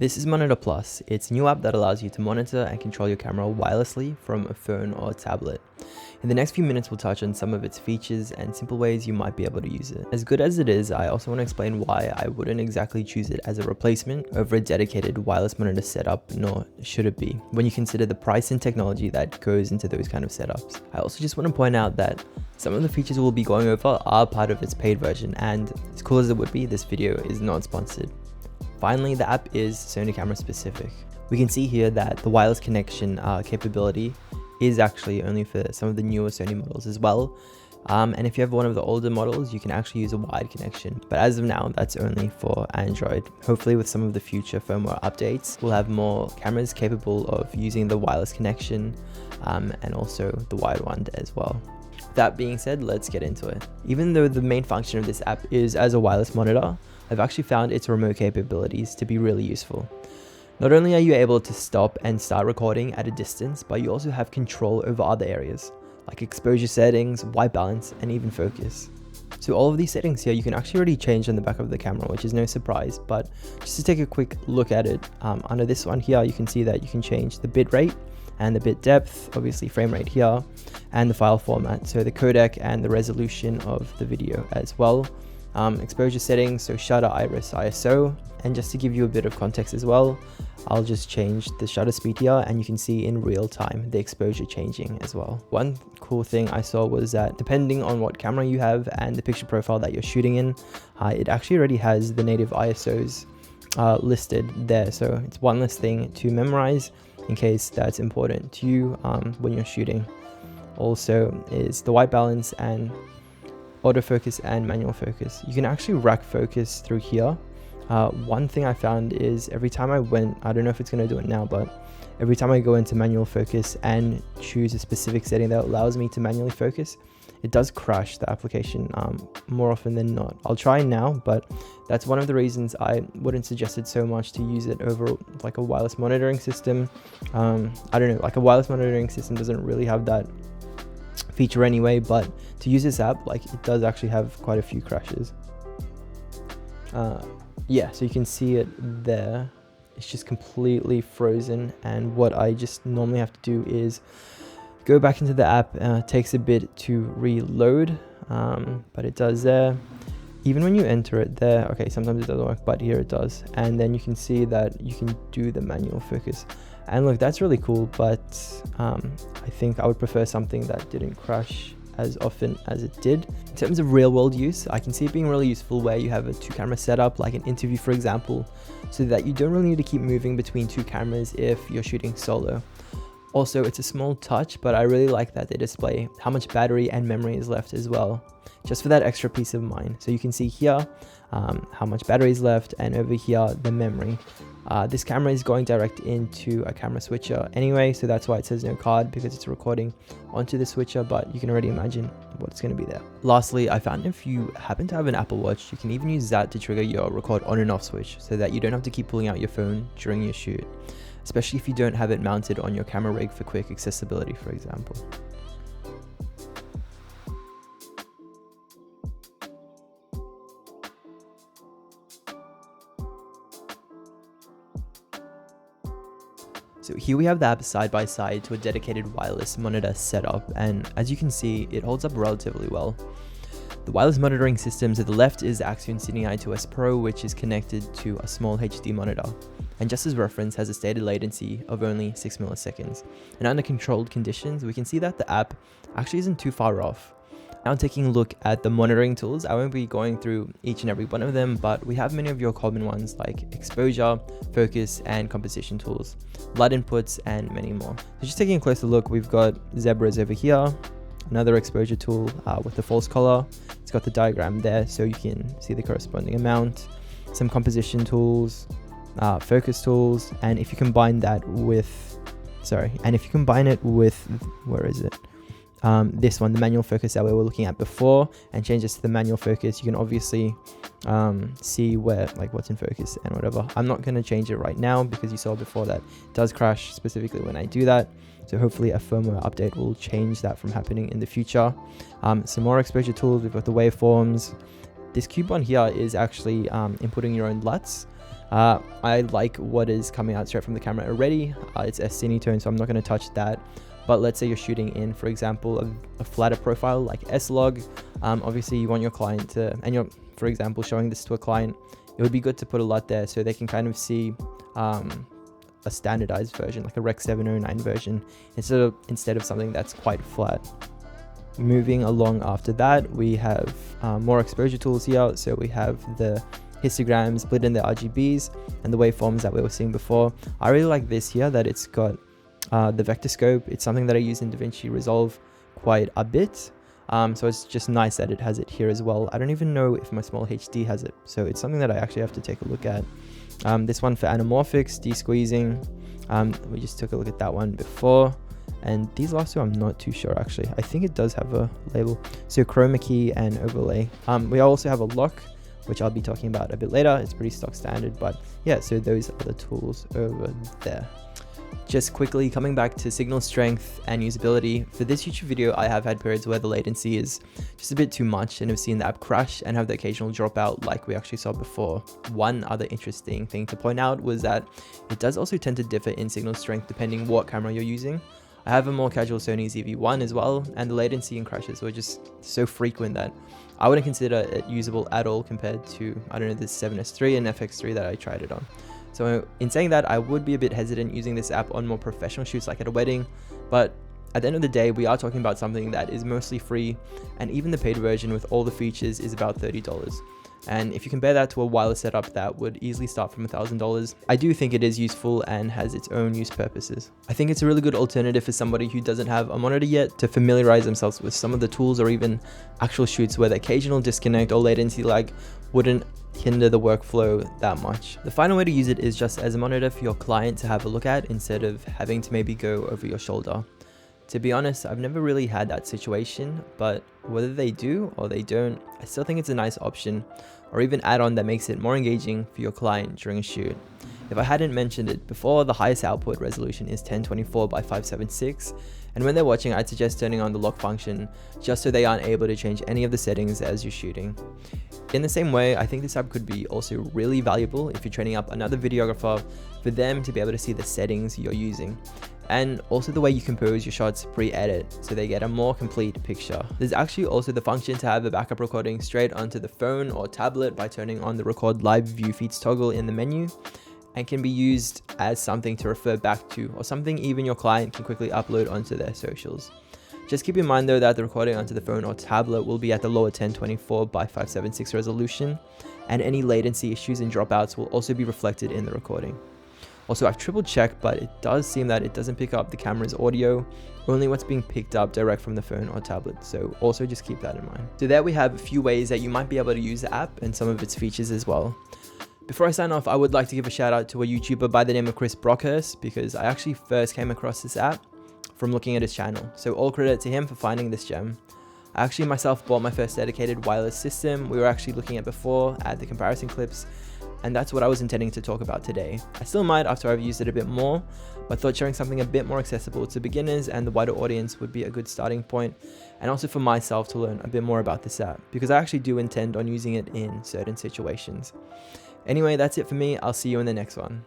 This is Monitor Plus. It's a new app that allows you to monitor and control your camera wirelessly from a phone or a tablet. In the next few minutes, we'll touch on some of its features and simple ways you might be able to use it. As good as it is, I also want to explain why I wouldn't exactly choose it as a replacement over a dedicated wireless monitor setup, nor should it be, when you consider the price and technology that goes into those kind of setups. I also just want to point out that some of the features we'll be going over are part of its paid version, and as cool as it would be, this video is not sponsored. Finally, the app is Sony Camera specific. We can see here that the wireless connection capability is actually only for some of the newer Sony models as well. And if you have one of the older models, you can actually use a wired connection. But as of now, that's only for Android. Hopefully with some of the future firmware updates, we'll have more cameras capable of using the wireless connection and also the wired one as well. That being said, let's get into it. Even though the main function of this app is as a wireless monitor, I've actually found its remote capabilities to be really useful. Not only are you able to stop and start recording at a distance, but you also have control over other areas, like exposure settings, white balance, and even focus. So all of these settings here, you can actually already change on the back of the camera, which is no surprise, but just to take a quick look at it, under this one here, you can see that you can change the bit rate and the bit depth, obviously frame rate here, and the file format, so the codec and the resolution of the video as well. Exposure settings, so shutter, iris, ISO, and just to give you a bit of context as well, I'll just change the shutter speed here and you can see in real time the exposure changing as well. One cool thing I saw was that depending on what camera you have and the picture profile that you're shooting in, it actually already has the native ISOs listed there, so it's one less thing to memorize in case that's important to you when you're shooting. Also is the white balance and autofocus and manual focus. You can actually rack focus through here. One thing I found is every time I don't know if it's going to do it now, but every time I go into manual focus and choose a specific setting that allows me to manually focus, it does crash the application more often than not. I'll try now, but that's one of the reasons I wouldn't suggest it so much to use it over like a wireless monitoring system. I don't know, like a wireless monitoring system doesn't really have that feature anyway, but to use this app, like it does actually have quite a few crashes. Yeah, so you can see it there. It's just completely frozen, and what I just normally have to do is go back into the app. It takes a bit to reload, but it does there. Even when you enter it there, okay, sometimes it doesn't work, but here it does. And then you can see that you can do the manual focus. And look, that's really cool, but I think I would prefer something that didn't crash as often as it did. In terms of real world use, I can see it being really useful where you have a 2-camera setup, like an interview for example, so that you don't really need to keep moving between 2 cameras if you're shooting solo. Also, it's a small touch, but I really like that they display how much battery and memory is left as well, just for that extra peace of mind. So you can see here how much battery is left, and over here the memory. This camera is going direct into a camera switcher anyway, so that's why it says no card, because it's recording onto the switcher, but you can already imagine what's going to be there. Lastly, I found if you happen to have an Apple Watch, you can even use that to trigger your record on and off switch, so that you don't have to keep pulling out your phone during your shoot, especially if you don't have it mounted on your camera rig for quick accessibility, for example. So here we have the app side by side to a dedicated wireless monitor setup, and as you can see, it holds up relatively well. The wireless monitoring system to the left is the Accsoon Cineye 2S Pro, which is connected to a small HD monitor, and just as reference has a stated latency of only 6 milliseconds. And under controlled conditions, we can see that the app actually isn't too far off. Now taking a look at the monitoring tools, I won't be going through each and every one of them, but we have many of your common ones like exposure, focus, and composition tools, blood inputs, and many more. So just taking a closer look, we've got zebras over here, another exposure tool with the false color. It's got the diagram there so you can see the corresponding amount, some composition tools, focus tools, and if you combine that with, where is it? This one, the manual focus that we were looking at before, and change this to the manual focus, you can obviously see where, like, what's in focus and whatever. I'm not going to change it right now because you saw before that it does crash specifically when I do that. So hopefully a firmware update will change that from happening in the future. Some more exposure tools, we've got the waveforms. This cube on here is actually inputting your own LUTs. I like what is coming out straight from the camera already. It's a cine tone, so I'm not going to touch that. But let's say you're shooting in, for example, a flatter profile like S-Log. Obviously you want your client to, and you're, for example, showing this to a client, it would be good to put a lot there so they can kind of see a standardized version, like a Rec 709 version, instead of something that's quite flat. Moving along after that, we have more exposure tools here. So we have the histograms, split in the RGBs, and the waveforms that we were seeing before. I really like this here, that it's got the vector scope. It's something that I use in DaVinci Resolve quite a bit. So it's just nice that it has it here as well. I don't even know if my small HD has it, so it's something that I actually have to take a look at. This one for anamorphics, de-squeezing. We just took a look at that one before. And these last two, I'm not too sure actually. I think it does have a label. So chroma key and overlay. We also have a lock, which I'll be talking about a bit later. It's pretty stock standard, but yeah, so those are the tools over there. Just quickly coming back to signal strength and usability, for this YouTube video I have had periods where the latency is just a bit too much and have seen the app crash and have the occasional dropout like we actually saw before. One other interesting thing to point out was that it does also tend to differ in signal strength depending what camera you're using. I have a more casual Sony ZV-1 as well, and the latency and crashes were just so frequent that I wouldn't consider it usable at all compared to, I don't know, the 7S3 and FX3 that I tried it on. So in saying that, I would be a bit hesitant using this app on more professional shoots like at a wedding, but at the end of the day, we are talking about something that is mostly free, and even the paid version with all the features is about $30. And if you compare that to a wireless setup that would easily start from $1,000, I do think it is useful and has its own use purposes. I think it's a really good alternative for somebody who doesn't have a monitor yet to familiarize themselves with some of the tools or even actual shoots where the occasional disconnect or latency lag wouldn't hinder the workflow that much. The final way to use it is just as a monitor for your client to have a look at instead of having to maybe go over your shoulder. To be honest, I've never really had that situation, but whether they do or they don't, I still think it's a nice option or even add-on that makes it more engaging for your client during a shoot. If I hadn't mentioned it before, the highest output resolution is 1024 by 576, and when they're watching, I'd suggest turning on the lock function just so they aren't able to change any of the settings as you're shooting. In the same way, I think this app could be also really valuable if you're training up another videographer for them to be able to see the settings you're using, and also the way you compose your shots pre-edit so they get a more complete picture. There's actually also the function to have a backup recording straight onto the phone or tablet by turning on the record live view feeds toggle in the menu, and can be used as something to refer back to or something even your client can quickly upload onto their socials. Just keep in mind though that the recording onto the phone or tablet will be at the lower 1024 by 576 resolution, and any latency issues and dropouts will also be reflected in the recording. Also, I've triple checked, but it does seem that it doesn't pick up the camera's audio, only what's being picked up direct from the phone or tablet, so also just keep that in mind. So there we have a few ways that you might be able to use the app and some of its features as well. Before I sign off, I would like to give a shout out to a YouTuber by the name of Chris Brockhurst, because I actually first came across this app from looking at his channel, so all credit to him for finding this gem. I actually myself bought my first dedicated wireless system. We were actually looking at before at the comparison clips, and that's what I was intending to talk about today. I still might after I've used it a bit more, but thought sharing something a bit more accessible to beginners and the wider audience would be a good starting point, and also for myself to learn a bit more about this app, because I actually do intend on using it in certain situations. Anyway, that's it for me. I'll see you in the next one.